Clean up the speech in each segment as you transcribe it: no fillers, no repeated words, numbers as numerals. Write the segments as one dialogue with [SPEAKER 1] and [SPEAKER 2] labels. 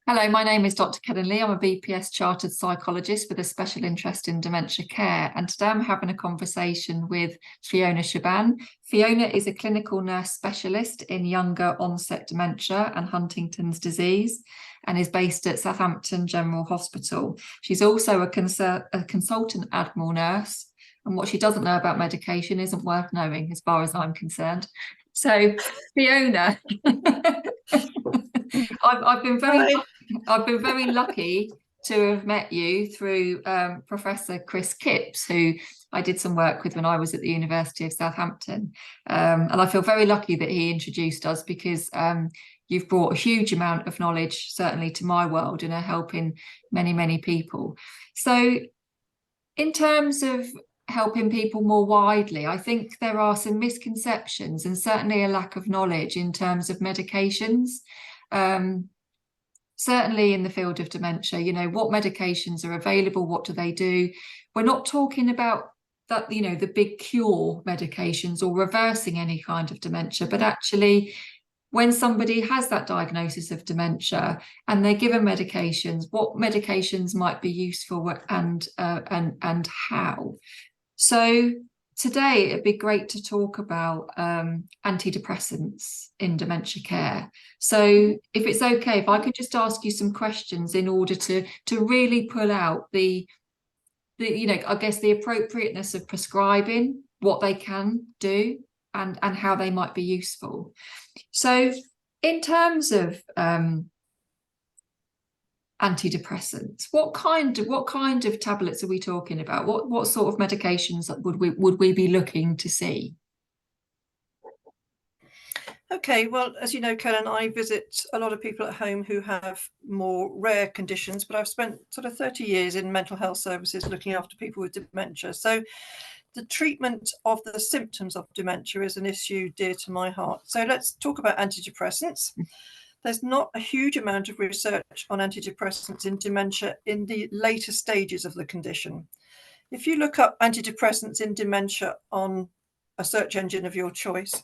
[SPEAKER 1] Hello, my name is Dr. Kellen Lee. I'm a BPS chartered psychologist with a special interest in dementia care. And today I'm having a conversation with Fiona Chaabane. Fiona is a clinical nurse specialist in younger onset dementia and Huntington's disease and is based at Southampton General Hospital. She's also a consultant Admiral nurse. And what she doesn't know about medication isn't worth knowing as far as I'm concerned. So, Fiona, I've been very lucky to have met you through Professor Chris Kipps, who I did some work with when I was at the University of Southampton. And I feel very lucky that he introduced us because you've brought a huge amount of knowledge, certainly to my world, and are helping many, many people. So in terms of helping people more widely, I think there are some misconceptions and certainly a lack of knowledge in terms of medications. Certainly in the field of dementia, what medications are available, what do they do? We're not talking about that, the big cure medications or reversing any kind of dementia, but actually when somebody has that diagnosis of dementia and they're given medications, what medications might be useful and how. So today it'd be great to talk about antidepressants in dementia care. So if it's okay, if I could just ask you some questions in order to really pull out the I guess the appropriateness of prescribing, what they can do and how they might be useful. So in terms of antidepressants, what kind of tablets are we talking about? What sort of medications would we be looking to see?
[SPEAKER 2] Okay, well, as you know, Kellen, I visit a lot of people at home who have more rare conditions, but I've spent sort of 30 years in mental health services looking after people with dementia. So the treatment of the symptoms of dementia is an issue dear to my heart. So let's talk about antidepressants. There's not a huge amount of research on antidepressants in dementia in the later stages of the condition. If you look up antidepressants in dementia on a search engine of your choice,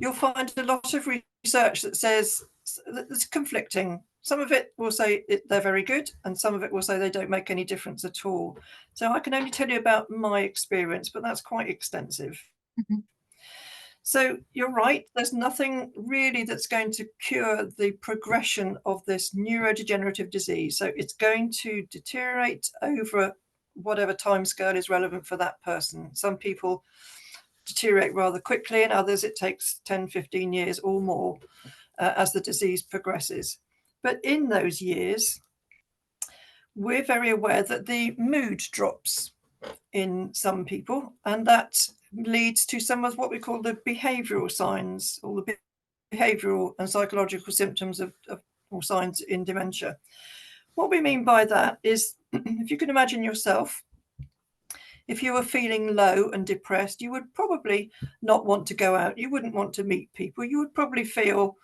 [SPEAKER 2] you'll find a lot of research that says it's conflicting. Some of it will say they're very good, and some of it will say they don't make any difference at all. So I can only tell you about my experience, but that's quite extensive. Mm-hmm. So you're right, there's nothing really that's going to cure the progression of this neurodegenerative disease. So it's going to deteriorate over whatever timescale is relevant for that person. Some people deteriorate rather quickly, and others it takes 10, 15 years or more as the disease progresses. But in those years, we're very aware that the mood drops in some people, and that leads to some of what we call the behavioural signs, or the behavioural and psychological symptoms of or signs in dementia. What we mean by that is, if you can imagine yourself, if you were feeling low and depressed, you would probably not want to go out. You wouldn't want to meet people. You would probably feel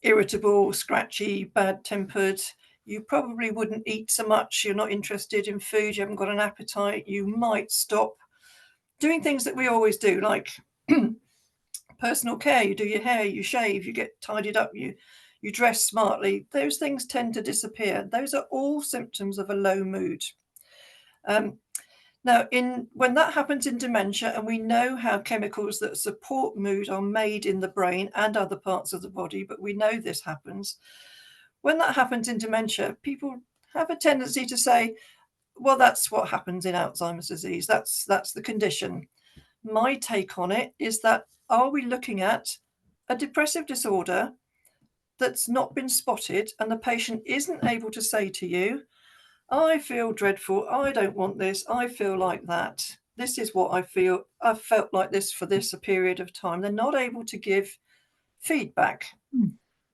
[SPEAKER 2] irritable, scratchy, bad-tempered. You probably wouldn't eat so much. You're not interested in food. You haven't got an appetite. You might stop doing things that we always do, like personal care. You do your hair, you shave, you get tidied up, you dress smartly. Those things tend to disappear. Those are all symptoms of a low mood. Now, when that happens in dementia, and we know how chemicals that support mood are made in the brain and other parts of the body, but we know this happens. When that happens in dementia, people have a tendency to say, well, that's what happens in Alzheimer's disease. That's the condition. My take on it is that, are we looking at a depressive disorder that's not been spotted, and the patient isn't able to say to you, I feel dreadful, I don't want this, I feel like that, this is what I feel, I've felt like this for this a period of time. They're not able to give feedback.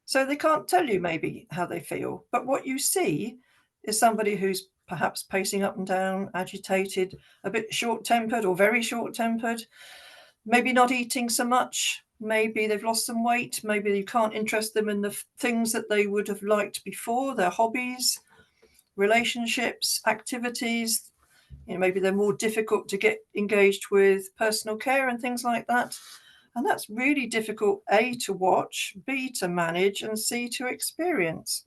[SPEAKER 2] So they can't tell you maybe how they feel. But what you see is somebody who's perhaps pacing up and down, agitated, a bit short-tempered or very short-tempered, maybe not eating so much, maybe they've lost some weight, maybe you can't interest them in the things that they would have liked before, their hobbies, relationships, activities. Maybe they're more difficult to get engaged with personal care and things like that. And that's really difficult, A, to watch, B, to manage, and C, to experience.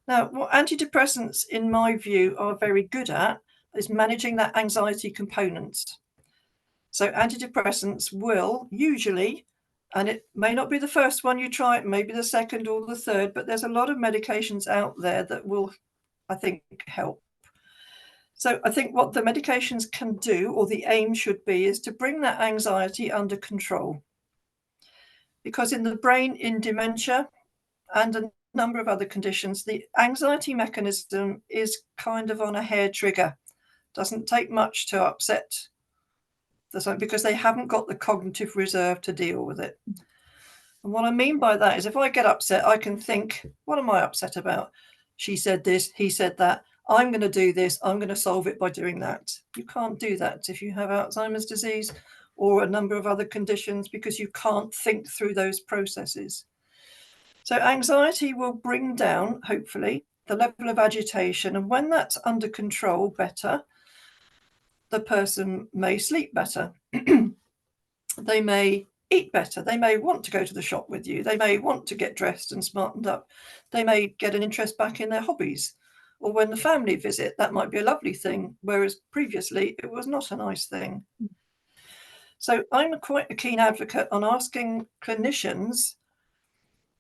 [SPEAKER 2] Now, what antidepressants, in my view, are very good at is managing that anxiety component. So antidepressants will usually, and it may not be the first one you try, it may be the second or the third, but there's a lot of medications out there that will, I think, help. So I think what the medications can do, or the aim should be, is to bring that anxiety under control. Because in the brain, in dementia and a number of other conditions, the anxiety mechanism is kind of on a hair trigger. Doesn't take much to upset because they haven't got the cognitive reserve to deal with it. And what I mean by that is if I get upset, I can think, what am I upset about? She said this, he said that. I'm going to do this. I'm going to solve it by doing that. You can't do that if you have Alzheimer's disease or a number of other conditions, because you can't think through those processes. So anxiety will bring down, hopefully, the level of agitation. And when that's under control better, the person may sleep better. They may eat better. They may want to go to the shop with you. They may want to get dressed and smartened up. They may get an interest back in their hobbies. Or when the family visit, that might be a lovely thing, whereas previously it was not a nice thing. So I'm quite a keen advocate on asking clinicians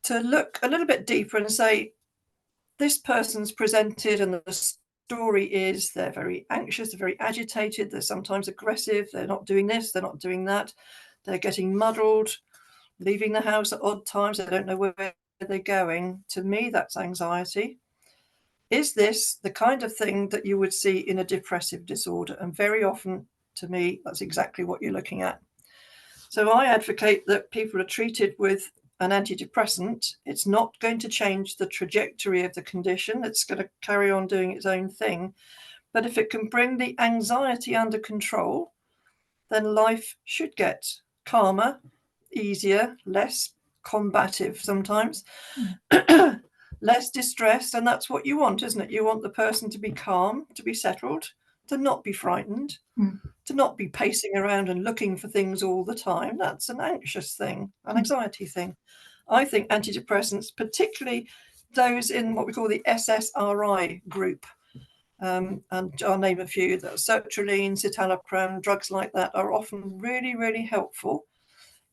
[SPEAKER 2] to look a little bit deeper and say, this person's presented and the story is they're very anxious, they're very agitated, they're sometimes aggressive, they're not doing this, they're not doing that, they're getting muddled, leaving the house at odd times, they don't know where they're going. To me, that's anxiety. Is this the kind of thing that you would see in a depressive disorder? And very often, to me, that's exactly what you're looking at. So I advocate that people are treated with an antidepressant. It's not going to change the trajectory of the condition. It's going to carry on doing its own thing. But if it can bring the anxiety under control, then life should get calmer, easier, less combative sometimes, less distressed. And that's what you want, isn't it? You want the person to be calm, to be settled, to not be frightened, to not be pacing around and looking for things all the time. That's an anxious thing, an anxiety thing. I think antidepressants, particularly those in what we call the SSRI group, and I'll name a few, that sertraline, citalopram, drugs like that, are often really, really helpful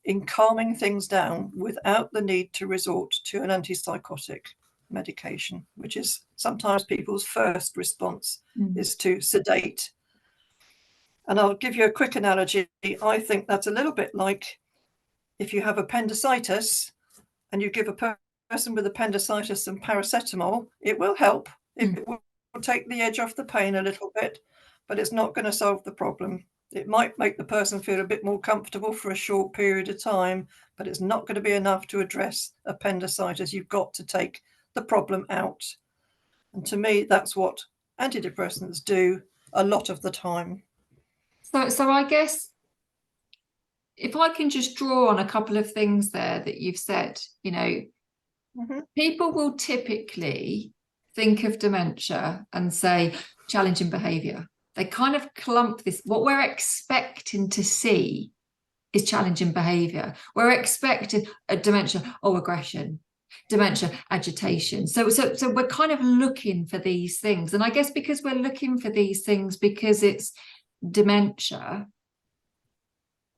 [SPEAKER 2] in calming things down without the need to resort to an antipsychotic medication, which is sometimes people's first response is to sedate. And I'll give you a quick analogy. I think that's a little bit like if you have appendicitis and you give a person with appendicitis some paracetamol, it will help. It will take the edge off the pain a little bit, but it's not going to solve the problem. It might make the person feel a bit more comfortable for a short period of time, but it's not going to be enough to address appendicitis. You've got to take the problem out. And to me, that's what antidepressants do a lot of the time.
[SPEAKER 1] So I guess if I can just draw on a couple of things there that you've said, people will typically think of dementia and say challenging behavior. They kind of clump this. What we're expecting to see is challenging behavior. We're expecting a dementia, aggression, dementia, agitation. So we're kind of looking for these things. And I guess because we're looking for these things because it's dementia,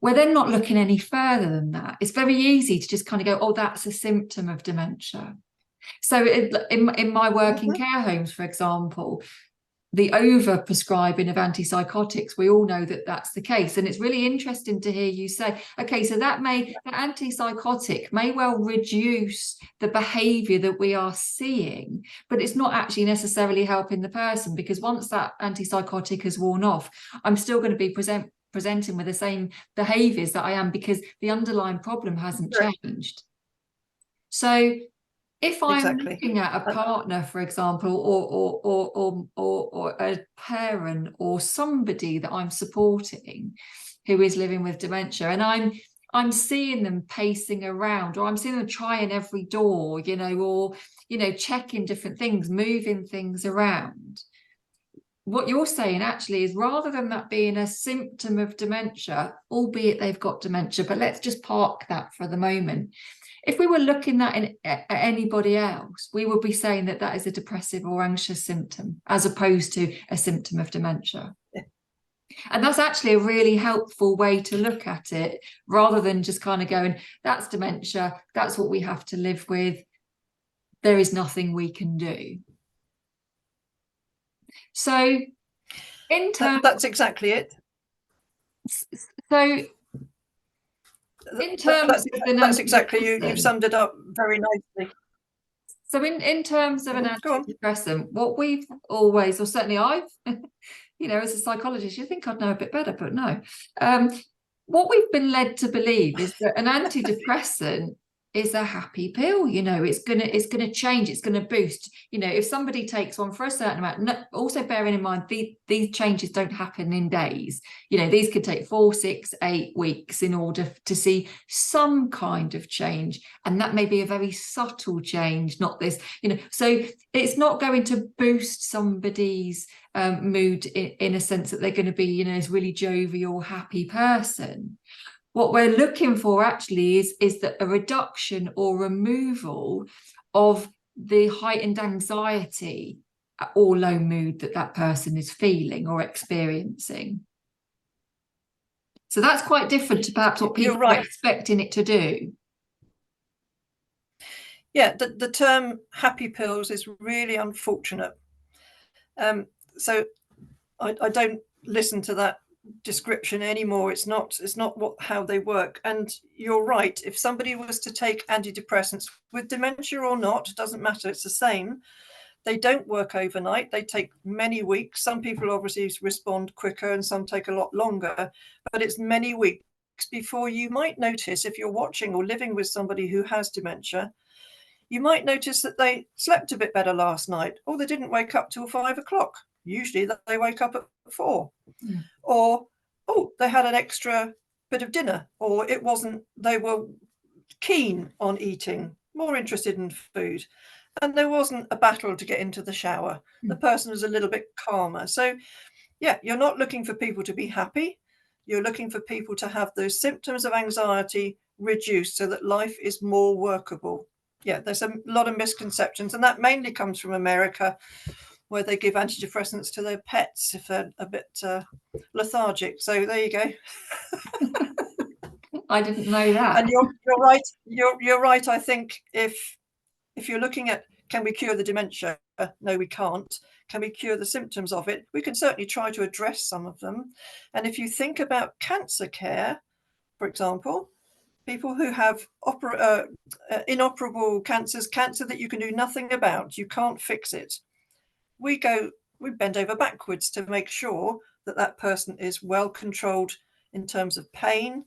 [SPEAKER 1] we're then not looking any further than that. It's very easy to just kind of go, oh, that's a symptom of dementia. So in my work in care homes, for example, the over-prescribing of antipsychotics, we all know that that's the case. And it's really interesting to hear you say, okay, so the antipsychotic may well reduce the behavior that we are seeing, but it's not actually necessarily helping the person, because once that antipsychotic has worn off, I'm still going to be presenting with the same behaviors that I am, because the underlying problem hasn't changed. So if I'm looking at a partner, for example, or a parent or somebody that I'm supporting who is living with dementia, and I'm seeing them pacing around, or I'm seeing them trying every door, or checking different things, moving things around, what you're saying actually is, rather than that being a symptom of dementia, albeit they've got dementia, but let's just park that for the moment. If we were looking at anybody else, we would be saying that that is a depressive or anxious symptom, as opposed to a symptom of dementia.
[SPEAKER 2] Yeah.
[SPEAKER 1] And that's actually a really helpful way to look at it, rather than just kind of going, that's dementia, that's what we have to live with, there is nothing we can do. So in terms,
[SPEAKER 2] that's exactly it.
[SPEAKER 1] So in terms of an
[SPEAKER 2] that's exactly, you've
[SPEAKER 1] antidepressant,
[SPEAKER 2] summed it up very nicely.
[SPEAKER 1] so in terms of an
[SPEAKER 2] Go on.
[SPEAKER 1] antidepressant, what we've always, or certainly I've, you know, as a psychologist, you think I'd know a bit better, but no. What we've been led to believe is that an antidepressant is a happy pill. You know, it's gonna change, it's gonna boost. You know, if somebody takes one for a certain amount, also bearing in mind these changes don't happen in days. You know, these could take 4, 6, 8 weeks in order to see some kind of change, and that may be a very subtle change, not this. You know, so it's not going to boost somebody's mood in a sense that they're going to be, you know, this really jovial, happy person. What we're looking for actually is that a reduction or removal of the heightened anxiety or low mood that person is feeling or experiencing. So that's quite different to perhaps what people are expecting it to do.
[SPEAKER 2] Yeah, the term happy pills is really unfortunate. So I don't listen to that description anymore. It's not how they work. And you're right, if somebody was to take antidepressants with dementia or not, doesn't matter, it's the same. They don't work overnight, they take many weeks. Some people obviously respond quicker and some take a lot longer, but it's many weeks before you might notice, if you're watching or living with somebody who has dementia, you might notice that they slept a bit better last night, or they didn't wake up till 5 o'clock. Usually they wake up at 4.
[SPEAKER 1] Mm.
[SPEAKER 2] Or, oh, they had an extra bit of dinner, or they were keen on eating, more interested in food, and there wasn't a battle to get into the shower. The person was a little bit calmer. So yeah, you're not looking for people to be happy. You're looking for people to have those symptoms of anxiety reduced so that life is more workable. Yeah, there's a lot of misconceptions, and that mainly comes from America, where they give antidepressants to their pets if they're a bit lethargic. So there you go.
[SPEAKER 1] I didn't know that.
[SPEAKER 2] And you're right. You're right. I think if you're looking at, can we cure the dementia? No, we can't. Can we cure the symptoms of it? We can certainly try to address some of them. And if you think about cancer care, for example, people who have inoperable cancers, cancer that you can do nothing about, you can't fix it. We bend over backwards to make sure that that person is well controlled in terms of pain,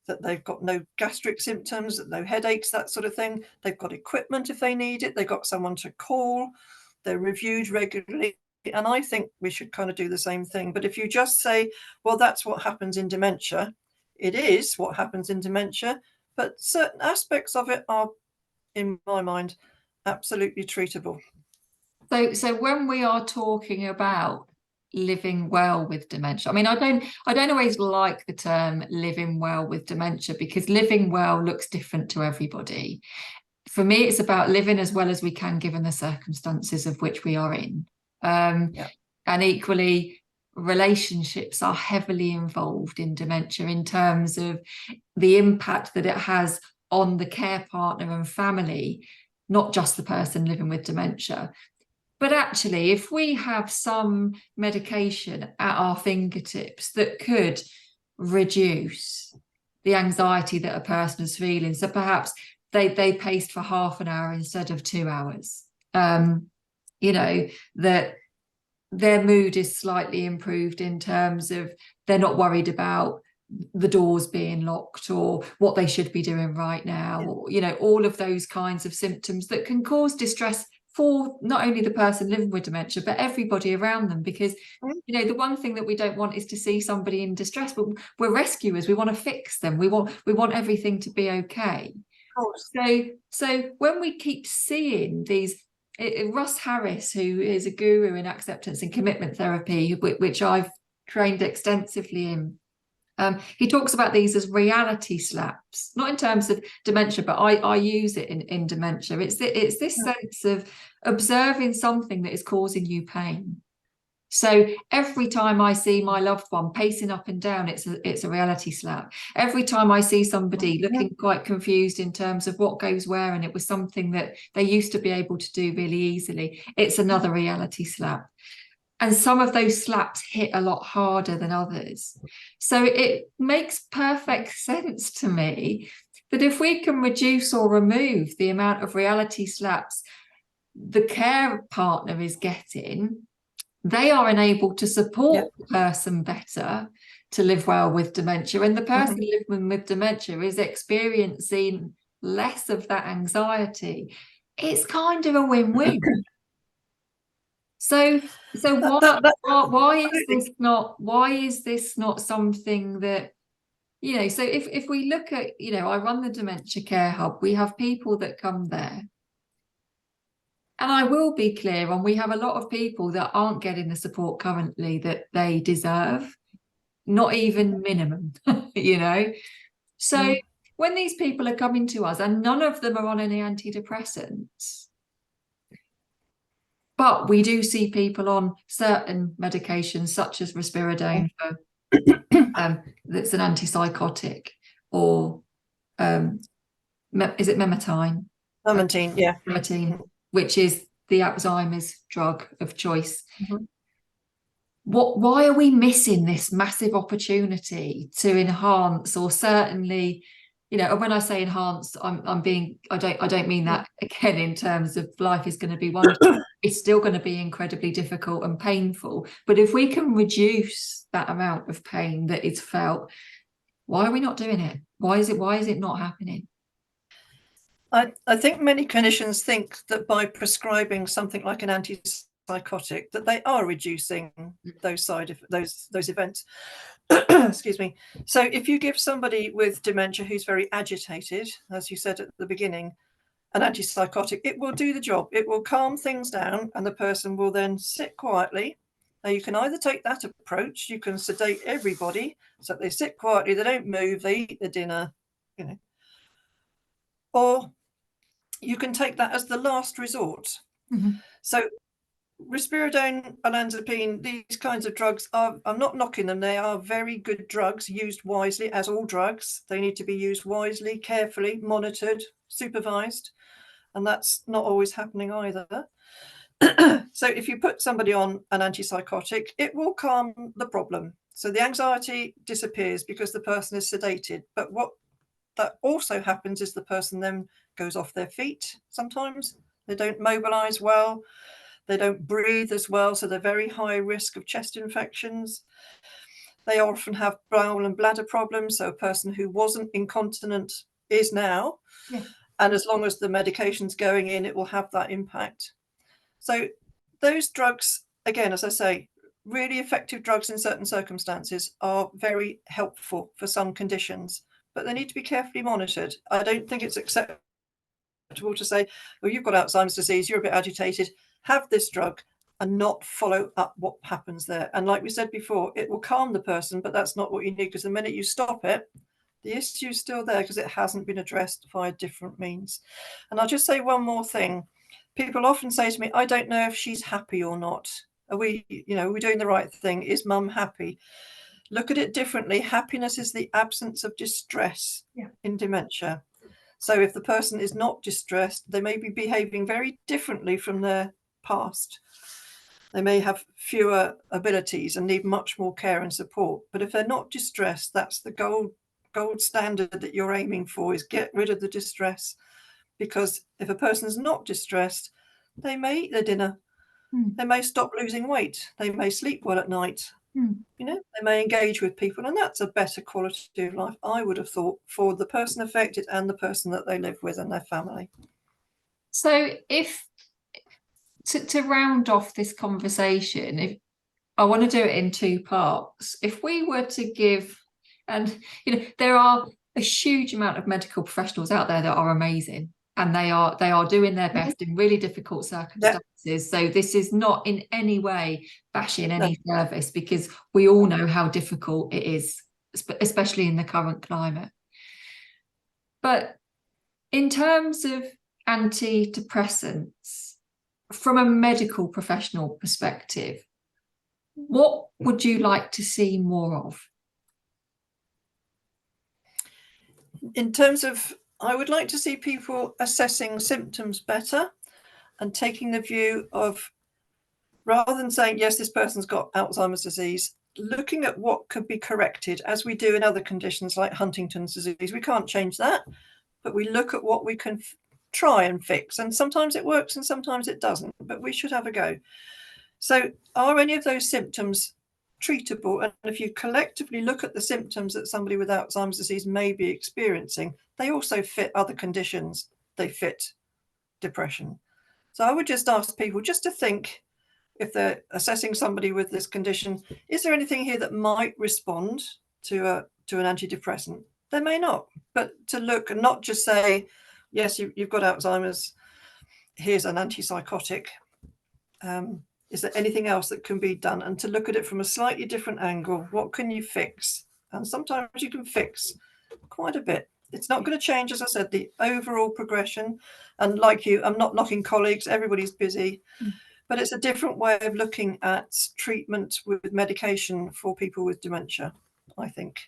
[SPEAKER 2] that they've got no gastric symptoms, no headaches, that sort of thing. They've got equipment if they need it. They've got someone to call. They're reviewed regularly. And I think we should kind of do the same thing. But if you just say, well, that's what happens in dementia, it is what happens in dementia, but certain aspects of it are, in my mind, absolutely treatable.
[SPEAKER 1] So when we are talking about living well with dementia, I mean, I don't always like the term living well with dementia, because living well looks different to everybody. For me, it's about living as well as we can given the circumstances of which we are in.
[SPEAKER 2] Yeah.
[SPEAKER 1] And equally, relationships are heavily involved in dementia in terms of the impact that it has on the care partner and family, not just the person living with dementia. But actually, if we have some medication at our fingertips that could reduce the anxiety that a person is feeling, so perhaps they paced for half an hour instead of 2 hours, you know, that their mood is slightly improved in terms of they're not worried about the doors being locked or what they should be doing right now, or, you know, all of those kinds of symptoms that can cause distress for not only the person living with dementia, but everybody around them. Because, you know, the one thing that we don't want is to see somebody in distress, but we're rescuers. We want to fix them. We want everything to be okay. So when we keep seeing these Russ Harris, who is a guru in acceptance and commitment therapy, which I've trained extensively in, he talks about these as reality slaps, not in terms of dementia, but I use it in dementia. It's this sense of observing something that is causing you pain. So every time I see my loved one pacing up and down, it's a reality slap. Every time I see somebody looking quite confused in terms of what goes where, and it was something that they used to be able to do really easily, it's another reality slap. And some of those slaps hit a lot harder than others. So it makes perfect sense to me that if we can reduce or remove the amount of reality slaps the care partner is getting, they are enabled to support the person better to live well with dementia. And the person living with dementia is experiencing less of that anxiety. It's kind of a win-win. So why is this not something that, you know, so if we look at, you know, I run the Dementia Care Hub, we have people that come there. And I will be clear on, we have a lot of people that aren't getting the support currently that they deserve, not even minimum, you know. So when these people are coming to us, and none of them are on any antidepressants, but we do see people on certain medications, such as risperidone, for, that's an antipsychotic, or is it memantine?
[SPEAKER 2] Memantine, yeah.
[SPEAKER 1] Memantine, which is the Alzheimer's drug of choice. Why are we missing this massive opportunity to enhance, or certainly, you know, and when I say enhance, I don't mean that again in terms of life is going to be wonderful. It's still going to be incredibly difficult and painful. But if we can reduce that amount of pain that is felt, why are we not doing it? Why is it not happening?
[SPEAKER 2] I think many clinicians think that by prescribing something like an antipsychotic, that they are reducing those events. Excuse me. So if you give somebody with dementia who's very agitated, as you said at the beginning, an antipsychotic, it will do the job. It will calm things down, and the person will then sit quietly. Now, you can either take that approach, you can sedate everybody so they sit quietly, they don't move, they eat their dinner, you know, or you can take that as the last resort. So risperidone, olanzapine, these kinds of drugs I'm not knocking them. They are very good drugs, used wisely, as all drugs. They need to be used wisely, carefully, monitored, supervised, and that's not always happening either. So if you put somebody on an antipsychotic, it will calm the problem. So the anxiety disappears because the person is sedated. But what that also happens is the person then goes off their feet sometimes. They don't mobilize well. They don't breathe as well, so they're very high risk of chest infections. They often have bowel and bladder problems, so a person who wasn't incontinent is now. And as long as the medication's going in, it will have that impact. So those drugs, again, as I say, really effective drugs in certain circumstances are very helpful for some conditions, but they need to be carefully monitored. I don't think it's acceptable to say, well, you've got Alzheimer's disease, you're a bit agitated, have this drug, and not follow up what happens there. And like we said before, it will calm the person, but that's not what you need, because the minute you stop it, the issue is still there because it hasn't been addressed via different means. And I'll just say one more thing. People often say to me, I don't know if she's happy or not. Are we doing the right thing? Is mum happy? Look at it differently. Happiness is the absence of distress in dementia. So if the person is not distressed, they may be behaving very differently from their past. They may have fewer abilities and need much more care and support. But if they're not distressed, that's the gold standard that you're aiming for, is get rid of the distress. Because if a person is not distressed, they may eat their dinner. They may stop losing weight. They may sleep well at night. You know, they may engage with people, and that's a better quality of life, I would have thought, for the person affected and the person that they live with and their family.
[SPEAKER 1] So if to round off this conversation, if I want to do it in two parts, if we were to give, and you know, there are a huge amount of medical professionals out there that are amazing, and they are doing their best in really difficult circumstances. So this is not in any way bashing any service, because we all know how difficult it is, especially in the current climate. But in terms of antidepressants, from a medical professional perspective, what would you like to see more of?
[SPEAKER 2] In terms of, I would like to see people assessing symptoms better and taking the view of, rather than saying, yes, this person's got Alzheimer's disease, looking at what could be corrected, as we do in other conditions like Huntington's disease. We can't change that, but we look at what we can try and fix. And sometimes it works and sometimes it doesn't, but we should have a go. So are any of those symptoms treatable? And if you collectively look at the symptoms that somebody with Alzheimer's disease may be experiencing, they also fit other conditions. They fit depression. So I would just ask people just to think, if they're assessing somebody with this condition, is there anything here that might respond to an antidepressant? There may not, but to look and not just say, yes, you've got Alzheimer's, here's an antipsychotic. Is there anything else that can be done? And to look at it from a slightly different angle. What can you fix? And sometimes you can fix quite a bit. It's not going to change, as I said, the overall progression. And like you, I'm not knocking colleagues, everybody's busy. But it's a different way of looking at treatment with medication for people with dementia, I think.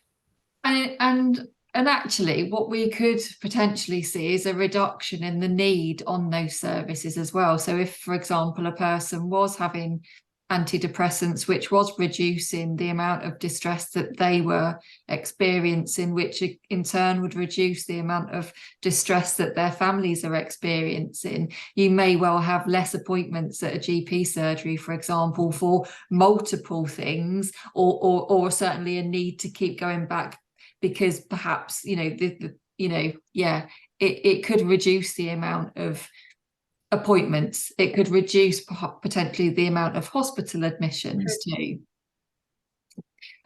[SPEAKER 1] And actually, what we could potentially see is a reduction in the need on those services as well. So if, for example, a person was having antidepressants, which was reducing the amount of distress that they were experiencing, which in turn would reduce the amount of distress that their families are experiencing, you may well have less appointments at a GP surgery, for example, for multiple things, or certainly a need to keep going back, because perhaps it could reduce the amount of appointments. It could reduce potentially the amount of hospital admissions too.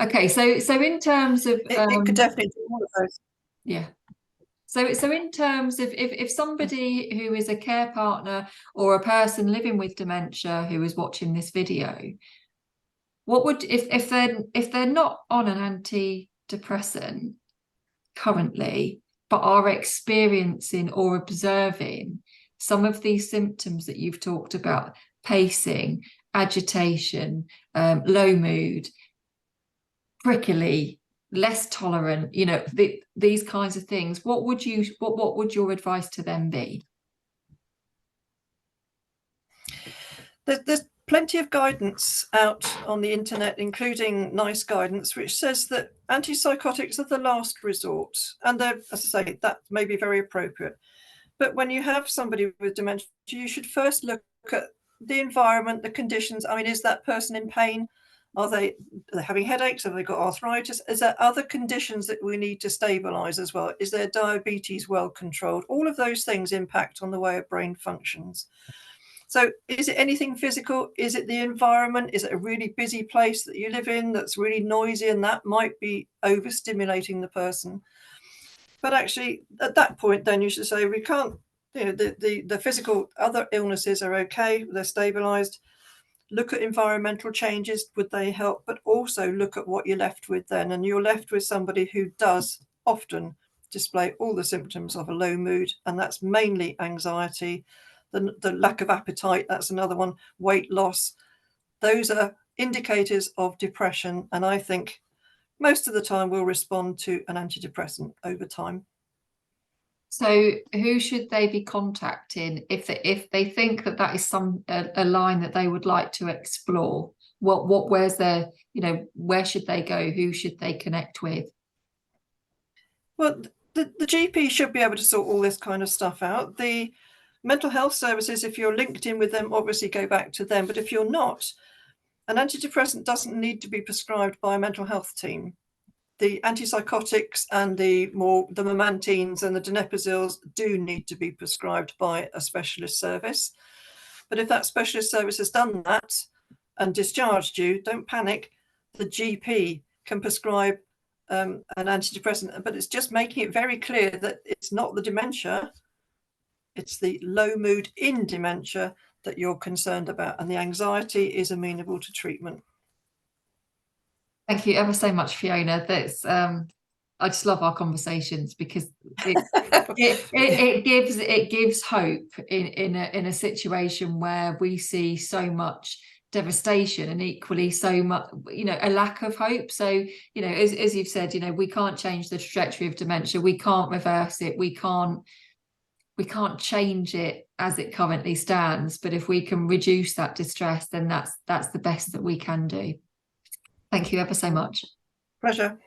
[SPEAKER 1] Okay, so in terms of
[SPEAKER 2] it could definitely do all of those.
[SPEAKER 1] Yeah. So in terms of if somebody who is a care partner or a person living with dementia who is watching this video, what would, if they're not on an antidepressant currently, but are experiencing or observing some of these symptoms that you've talked about, pacing, agitation, low mood, prickly, less tolerant, these kinds of things, what would your advice to them be?
[SPEAKER 2] There's plenty of guidance out on the internet, including NICE guidance, which says that antipsychotics are the last resort. And as I say, that may be very appropriate. But when you have somebody with dementia, you should first look at the environment, the conditions. I mean, is that person in pain? Are they having headaches? Have they got arthritis? Is there other conditions that we need to stabilize as well? Is their diabetes well controlled? All of those things impact on the way a brain functions. So is it anything physical? Is it the environment? Is it a really busy place that you live in that's really noisy, and that might be overstimulating the person? But actually, at that point, then you should say, we can't, the physical other illnesses are okay, they're stabilized. Look at environmental changes, would they help? But also look at what you're left with then. And you're left with somebody who does often display all the symptoms of a low mood, and that's mainly anxiety, the lack of appetite, that's another one, weight loss. Those are indicators of depression, and I think most of the time we'll respond to an antidepressant over time.
[SPEAKER 1] So who should they be contacting if they think that is a line that they would like to explore? Where's their, where should they go? Who should they connect with?
[SPEAKER 2] Well, the GP should be able to sort all this kind of stuff out. The mental health services, if you're linked in with them, obviously go back to them. But if you're not, an antidepressant doesn't need to be prescribed by a mental health team. The antipsychotics and the memantines and the donepezils do need to be prescribed by a specialist service. But if that specialist service has done that and discharged you, don't panic. The GP can prescribe an antidepressant, but it's just making it very clear that it's not the dementia, It's the low mood in dementia that you're concerned about, and the anxiety is amenable to treatment.
[SPEAKER 1] Thank you ever so much, Fiona. That's I just love our conversations because it gives hope in a situation where we see so much devastation and equally so much, you know, a lack of hope. So, you know, as you've said, you know, we can't change the trajectory of dementia, we can't reverse it, we can't change it as it currently stands, but if we can reduce that distress, then that's the best that we can do. Thank you ever so much.
[SPEAKER 2] Pleasure.